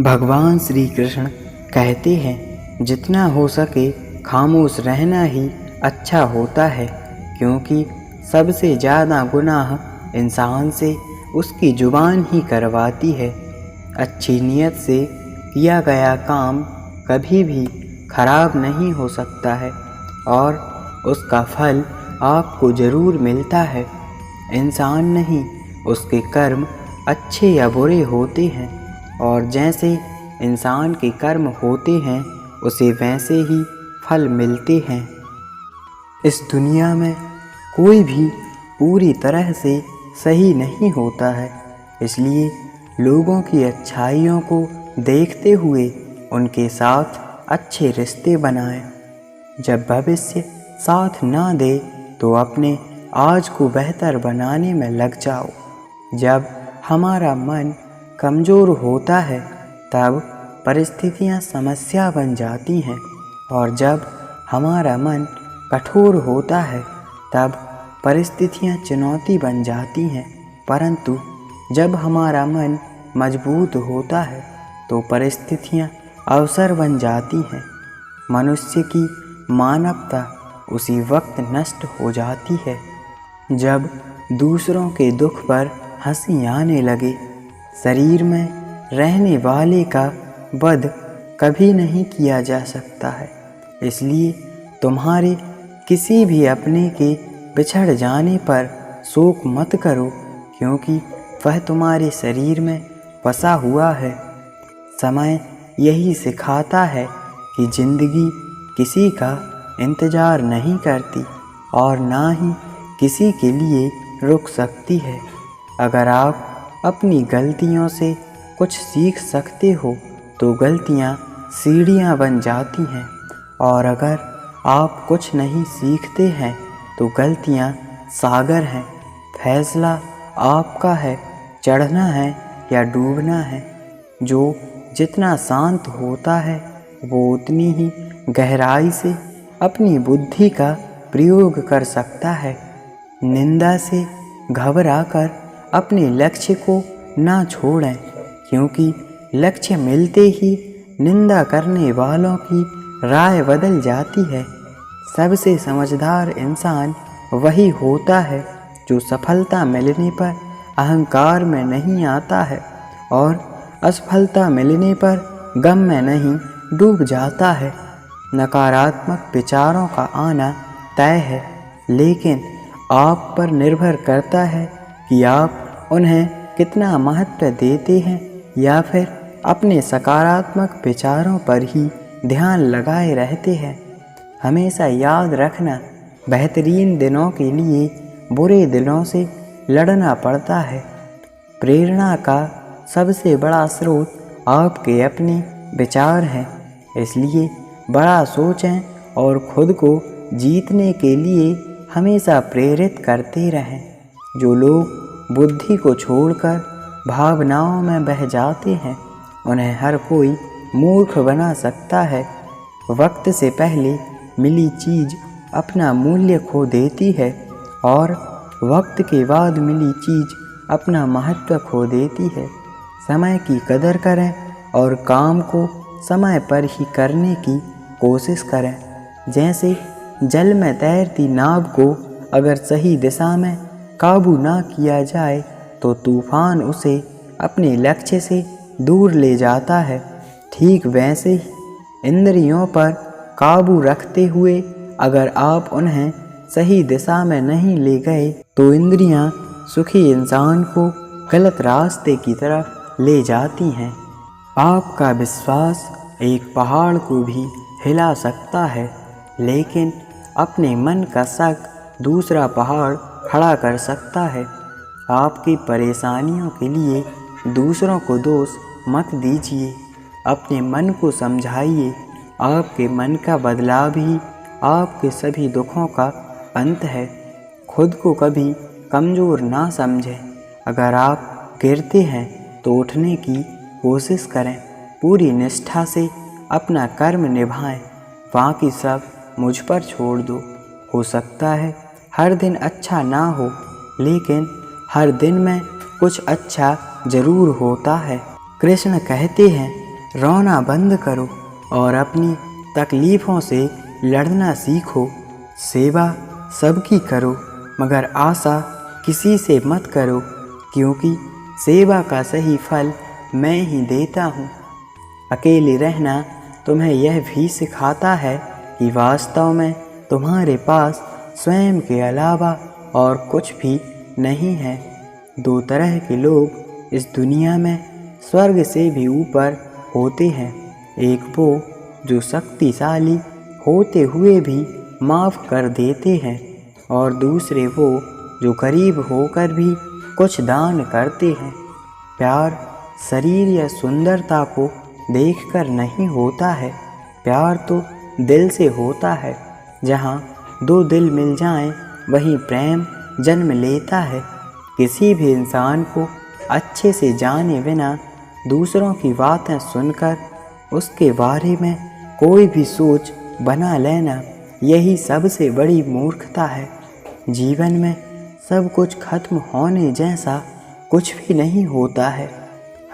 भगवान श्री कृष्ण कहते हैं, जितना हो सके खामोश रहना ही अच्छा होता है, क्योंकि सबसे ज़्यादा गुनाह इंसान से उसकी जुबान ही करवाती है। अच्छी नीयत से किया गया काम कभी भी खराब नहीं हो सकता है और उसका फल आपको ज़रूर मिलता है। इंसान नहीं, उसके कर्म अच्छे या बुरे होते हैं और जैसे इंसान के कर्म होते हैं उसे वैसे ही फल मिलते हैं। इस दुनिया में कोई भी पूरी तरह से सही नहीं होता है, इसलिए लोगों की अच्छाइयों को देखते हुए उनके साथ अच्छे रिश्ते बनाएं। जब भविष्य साथ ना दे तो अपने आज को बेहतर बनाने में लग जाओ। जब हमारा मन कमज़ोर होता है तब परिस्थितियाँ समस्या बन जाती हैं और जब हमारा मन कठोर होता है तब परिस्थितियाँ चुनौती बन जाती हैं। परंतु जब हमारा मन मजबूत होता है तो परिस्थितियाँ अवसर बन जाती हैं। मनुष्य की मानवता उसी वक्त नष्ट हो जाती है जब दूसरों के दुख पर हंसी आने लगे। शरीर में रहने वाले का वध कभी नहीं किया जा सकता है, इसलिए तुम्हारे किसी भी अपने के बिछड़ जाने पर शोक मत करो, क्योंकि वह तुम्हारे शरीर में बसा हुआ है। समय यही सिखाता है कि ज़िंदगी किसी का इंतज़ार नहीं करती और ना ही किसी के लिए रुक सकती है। अगर आप अपनी गलतियों से कुछ सीख सकते हो तो गलतियाँ सीढ़ियाँ बन जाती हैं, और अगर आप कुछ नहीं सीखते हैं तो गलतियाँ सागर हैं। फैसला आपका है, चढ़ना है या डूबना है। जो जितना शांत होता है वो उतनी ही गहराई से अपनी बुद्धि का प्रयोग कर सकता है। निंदा से घबराकर अपने लक्ष्य को ना छोड़ें, क्योंकि लक्ष्य मिलते ही निंदा करने वालों की राय बदल जाती है। सबसे समझदार इंसान वही होता है जो सफलता मिलने पर अहंकार में नहीं आता है और असफलता मिलने पर गम में नहीं डूब जाता है। नकारात्मक विचारों का आना तय है, लेकिन आप पर निर्भर करता है कि आप उन्हें कितना महत्व देते हैं या फिर अपने सकारात्मक विचारों पर ही ध्यान लगाए रहते हैं। हमेशा याद रखना, बेहतरीन दिनों के लिए बुरे दिनों से लड़ना पड़ता है। प्रेरणा का सबसे बड़ा स्रोत आपके अपने विचार हैं, इसलिए बड़ा सोचें और खुद को जीतने के लिए हमेशा प्रेरित करते रहें। जो लोग बुद्धि को छोड़कर भावनाओं में बह जाते हैं उन्हें हर कोई मूर्ख बना सकता है। वक्त से पहले मिली चीज़ अपना मूल्य खो देती है और वक्त के बाद मिली चीज़ अपना महत्व खो देती है। समय की कदर करें और काम को समय पर ही करने की कोशिश करें। जैसे जल में तैरती नाव को अगर सही दिशा में काबू ना किया जाए तो तूफान उसे अपने लक्ष्य से दूर ले जाता है। ठीक वैसे ही इंद्रियों पर काबू रखते हुए अगर आप उन्हें सही दिशा में नहीं ले गए तो इंद्रियां सुखी इंसान को गलत रास्ते की तरफ ले जाती हैं। आपका विश्वास एक पहाड़ को भी हिला सकता है, लेकिन अपने मन का शक दूसरा पहाड़ खड़ा कर सकता है। आपकी परेशानियों के लिए दूसरों को दोष मत दीजिए, अपने मन को समझाइए। आपके मन का बदलाव ही आपके सभी दुखों का अंत है। खुद को कभी कमज़ोर ना समझें। अगर आप गिरते हैं तो उठने की कोशिश करें। पूरी निष्ठा से अपना कर्म निभाएं, बाकी सब मुझ पर छोड़ दो। हो सकता है हर दिन अच्छा ना हो, लेकिन हर दिन में कुछ अच्छा ज़रूर होता है। कृष्ण कहते हैं, रोना बंद करो और अपनी तकलीफ़ों से लड़ना सीखो। सेवा सबकी करो मगर आशा किसी से मत करो, क्योंकि सेवा का सही फल मैं ही देता हूँ। अकेले रहना तुम्हें यह भी सिखाता है कि वास्तव में तुम्हारे पास स्वयं के अलावा और कुछ भी नहीं है। दो तरह के लोग इस दुनिया में स्वर्ग से भी ऊपर होते हैं। एक वो जो शक्तिशाली होते हुए भी माफ़ कर देते हैं, और दूसरे वो जो गरीब होकर भी कुछ दान करते हैं। प्यार शरीर या सुंदरता को देखकर नहीं होता है, प्यार तो दिल से होता है। जहाँ दो दिल मिल जाएं, वहीं प्रेम जन्म लेता है। किसी भी इंसान को अच्छे से जाने बिना दूसरों की बातें सुनकर उसके बारे में कोई भी सोच बना लेना, यही सबसे बड़ी मूर्खता है। जीवन में सब कुछ खत्म होने जैसा कुछ भी नहीं होता है।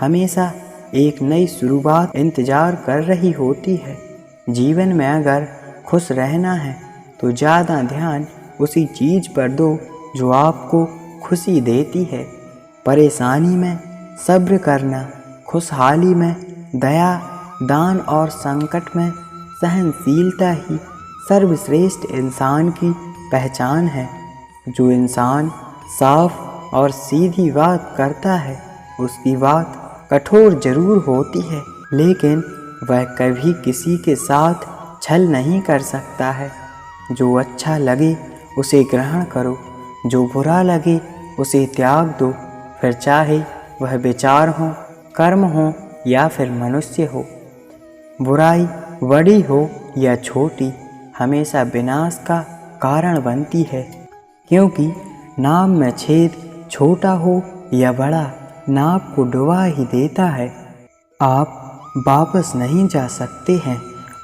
हमेशा एक नई शुरुआत इंतज़ार कर रही होती है। जीवन में अगर खुश रहना है तो ज़्यादा ध्यान उसी चीज़ पर दो जो आपको खुशी देती है। परेशानी में सब्र करना, खुशहाली में दया, दान और संकट में सहनशीलता ही सर्वश्रेष्ठ इंसान की पहचान है। जो इंसान साफ और सीधी बात करता है, उसकी बात कठोर जरूर होती है, लेकिन वह कभी किसी के साथ छल नहीं कर सकता है। जो अच्छा लगे उसे ग्रहण करो, जो बुरा लगे उसे त्याग दो, फिर चाहे वह विचार हो, कर्म हो या फिर मनुष्य हो। बुराई बड़ी हो या छोटी हमेशा विनाश का कारण बनती है, क्योंकि नाव में छेद छोटा हो या बड़ा नाव को डुबा ही देता है। आप वापस नहीं जा सकते हैं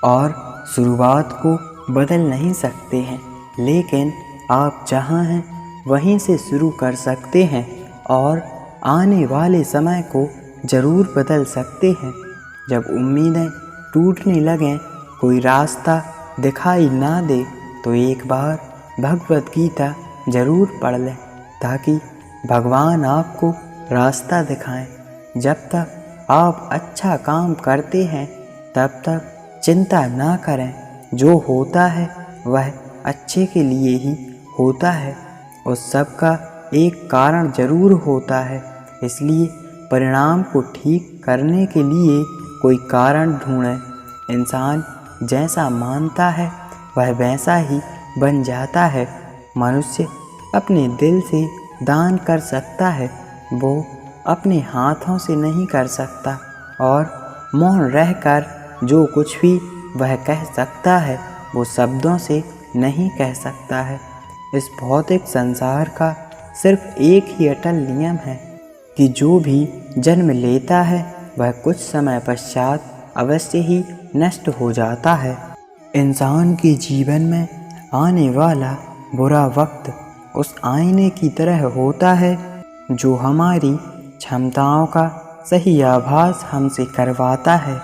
और शुरुआत को बदल नहीं सकते हैं, लेकिन आप जहाँ हैं वहीं से शुरू कर सकते हैं और आने वाले समय को ज़रूर बदल सकते हैं। जब उम्मीदें टूटने लगें, कोई रास्ता दिखाई ना दे, तो एक बार भगवत गीता ज़रूर पढ़ लें, ताकि भगवान आपको रास्ता दिखाएं। जब तक आप अच्छा काम करते हैं तब तक चिंता ना करें। जो होता है वह अच्छे के लिए ही होता है। उस सब का एक कारण ज़रूर होता है, इसलिए परिणाम को ठीक करने के लिए कोई कारण ढूंढें। इंसान जैसा मानता है वह वैसा ही बन जाता है। मनुष्य अपने दिल से दान कर सकता है, वो अपने हाथों से नहीं कर सकता, और मौन रहकर जो कुछ भी वह कह सकता है वो शब्दों से नहीं कह सकता है। इस भौतिक संसार का सिर्फ एक ही अटल नियम है कि जो भी जन्म लेता है वह कुछ समय पश्चात अवश्य ही नष्ट हो जाता है। इंसान के जीवन में आने वाला बुरा वक्त उस आईने की तरह होता है जो हमारी क्षमताओं का सही आभास हमसे करवाता है।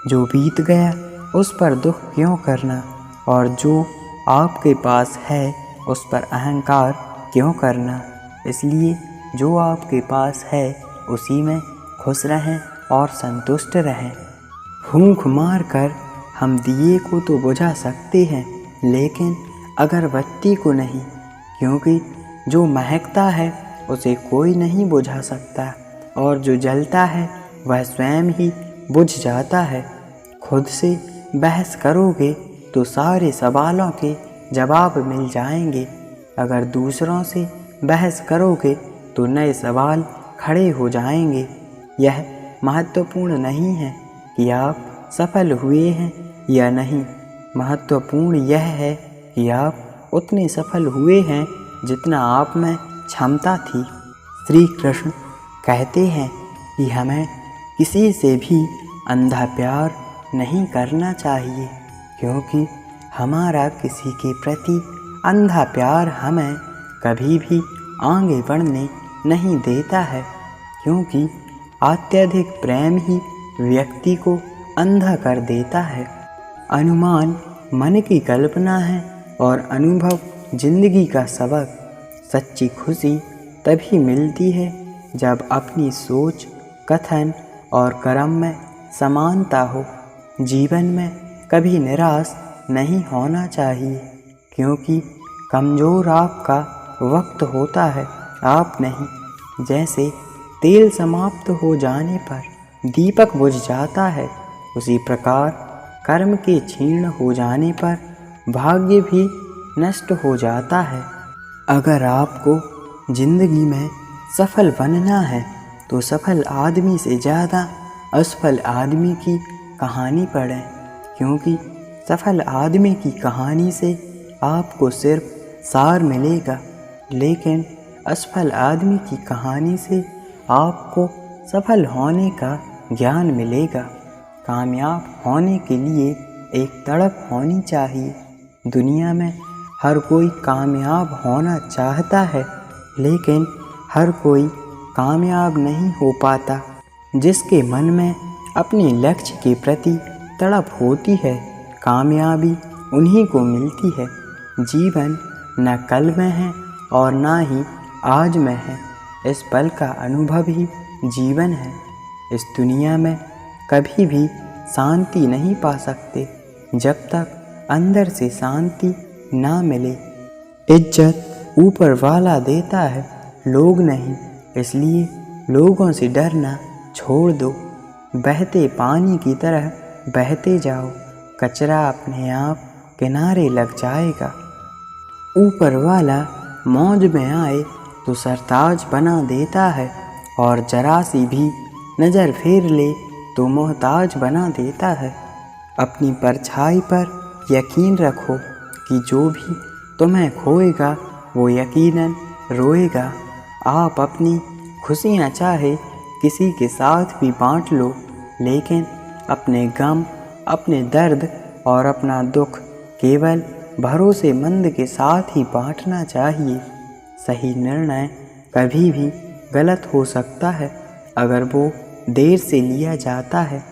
जो बीत गया उस पर दुख क्यों करना, और जो आपके पास है उस पर अहंकार क्यों करना। इसलिए जो आपके पास है उसी में खुश रहें और संतुष्ट रहें। फूंक मार कर हम दिए को तो बुझा सकते हैं, लेकिन अगरबत्ती को नहीं, क्योंकि जो महकता है उसे कोई नहीं बुझा सकता, और जो जलता है वह स्वयं ही बुझ जाता है। खुद से बहस करोगे तो सारे सवालों के जवाब मिल जाएंगे। अगर दूसरों से बहस करोगे तो नए सवाल खड़े हो जाएंगे। यह महत्वपूर्ण नहीं है कि आप सफल हुए हैं या नहीं, महत्वपूर्ण यह है कि आप उतने सफल हुए हैं जितना आप में क्षमता थी। श्री कृष्ण कहते हैं कि हमें किसी से भी अंधा प्यार नहीं करना चाहिए, क्योंकि हमारा किसी के प्रति अंधा प्यार हमें कभी भी आगे बढ़ने नहीं देता है, क्योंकि अत्यधिक प्रेम ही व्यक्ति को अंधा कर देता है। अनुमान मन की कल्पना है और अनुभव जिंदगी का सबक। सच्ची खुशी तभी मिलती है जब अपनी सोच, कथन और कर्म में समानता हो। जीवन में कभी निराश नहीं होना चाहिए, क्योंकि कमज़ोर आपका वक्त होता है, आप नहीं। जैसे तेल समाप्त हो जाने पर दीपक बुझ जाता है, उसी प्रकार कर्म के क्षीण हो जाने पर भाग्य भी नष्ट हो जाता है। अगर आपको जिंदगी में सफल बनना है तो सफल आदमी से ज़्यादा असफल आदमी की कहानी पढ़ें, क्योंकि सफल आदमी की कहानी से आपको सिर्फ सार मिलेगा, लेकिन असफल आदमी की कहानी से आपको सफल होने का ज्ञान मिलेगा। कामयाब होने के लिए एक तड़प होनी चाहिए। दुनिया में हर कोई कामयाब होना चाहता है, लेकिन हर कोई कामयाब नहीं हो पाता। जिसके मन में अपने लक्ष्य के प्रति तड़प होती है, कामयाबी उन्हीं को मिलती है। जीवन न कल में है और ना ही आज में है, इस पल का अनुभव ही जीवन है। इस दुनिया में कभी भी शांति नहीं पा सकते जब तक अंदर से शांति ना मिले। इज्जत ऊपर वाला देता है, लोग नहीं, इसलिए लोगों से डरना छोड़ दो। बहते पानी की तरह बहते जाओ, कचरा अपने आप किनारे लग जाएगा। ऊपर वाला मौज में आए तो सरताज बना देता है, और जरा सी भी नज़र फेर ले तो मोहताज बना देता है। अपनी परछाई पर यकीन रखो कि जो भी तुम्हें खोएगा वो यकीनन रोएगा। आप अपनी खुशियाँ चाहे किसी के साथ भी बांट लो, लेकिन अपने गम, अपने दर्द और अपना दुख केवल भरोसेमंद के साथ ही बांटना चाहिए। सही निर्णय कभी भी गलत हो सकता है अगर वो देर से लिया जाता है।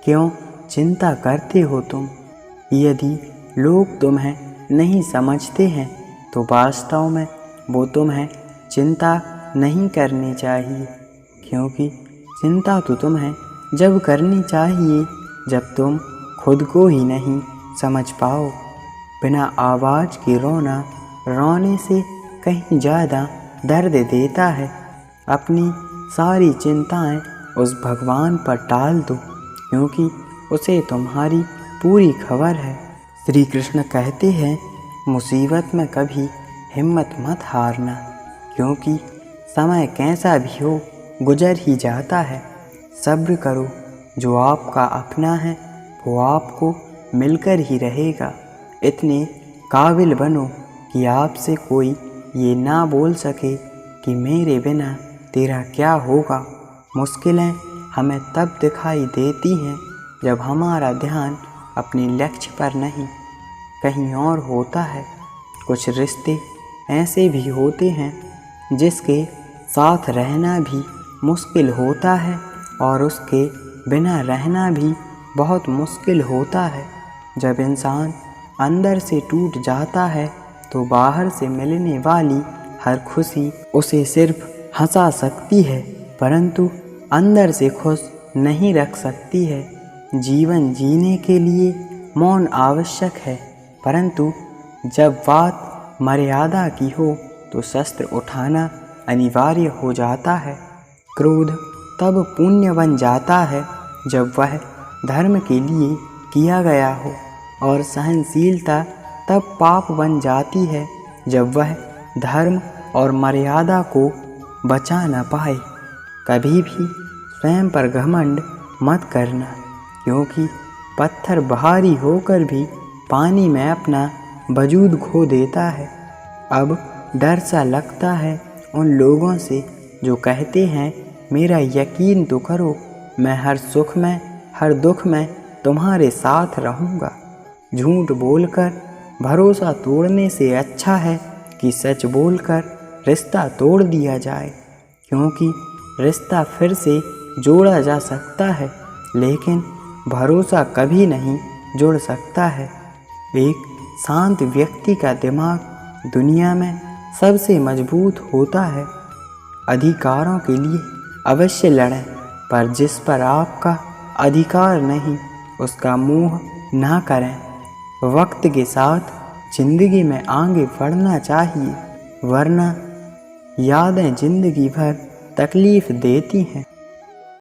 क्यों चिंता करते हो तुम? यदि लोग तुम्हें नहीं समझते हैं तो वास्तव में वो तुम्हें चिंता नहीं करनी चाहिए, क्योंकि चिंता तो तुम्हें जब करनी चाहिए जब तुम खुद को ही नहीं समझ पाओ। बिना आवाज़ के रोना रोने से कहीं ज़्यादा दर्द देता है। अपनी सारी चिंताएं उस भगवान पर टाल दो, क्योंकि उसे तुम्हारी पूरी खबर है। श्री कृष्ण कहते हैं, मुसीबत में कभी हिम्मत मत हारना, क्योंकि समय कैसा भी हो गुजर ही जाता है। सब्र करो, जो आपका अपना है वो आपको मिलकर ही रहेगा। इतने काबिल बनो कि आपसे कोई ये ना बोल सके कि मेरे बिना तेरा क्या होगा। मुश्किलें हमें तब दिखाई देती हैं जब हमारा ध्यान अपने लक्ष्य पर नहीं कहीं और होता है। कुछ रिश्ते ऐसे भी होते हैं जिसके साथ रहना भी मुश्किल होता है और उसके बिना रहना भी बहुत मुश्किल होता है। जब इंसान अंदर से टूट जाता है तो बाहर से मिलने वाली हर खुशी उसे सिर्फ हंसा सकती है, परंतु अंदर से खुश नहीं रख सकती है। जीवन जीने के लिए मौन आवश्यक है, परंतु जब बात मर्यादा की हो तो शस्त्र उठाना अनिवार्य हो जाता है। क्रोध तब पुण्य बन जाता है जब वह धर्म के लिए किया गया हो, और सहनशीलता तब पाप बन जाती है जब वह धर्म और मर्यादा को बचा न पाए। कभी भी स्वयं पर घमंड मत करना, क्योंकि पत्थर भारी होकर भी पानी में अपना वजूद खो देता है। अब डर सा लगता है उन लोगों से जो कहते हैं, मेरा यकीन तो करो, मैं हर सुख में हर दुख में तुम्हारे साथ रहूँगा। झूठ बोलकर भरोसा तोड़ने से अच्छा है कि सच बोलकर रिश्ता तोड़ दिया जाए, क्योंकि रिश्ता फिर से जोड़ा जा सकता है, लेकिन भरोसा कभी नहीं जुड़ सकता है। एक शांत व्यक्ति का दिमाग दुनिया में सबसे मजबूत होता है। अधिकारों के लिए अवश्य लड़ें, पर जिस पर आपका अधिकार नहीं उसका मुंह ना करें। वक्त के साथ जिंदगी में आगे बढ़ना चाहिए, वरना यादें जिंदगी भर तकलीफ देती हैं।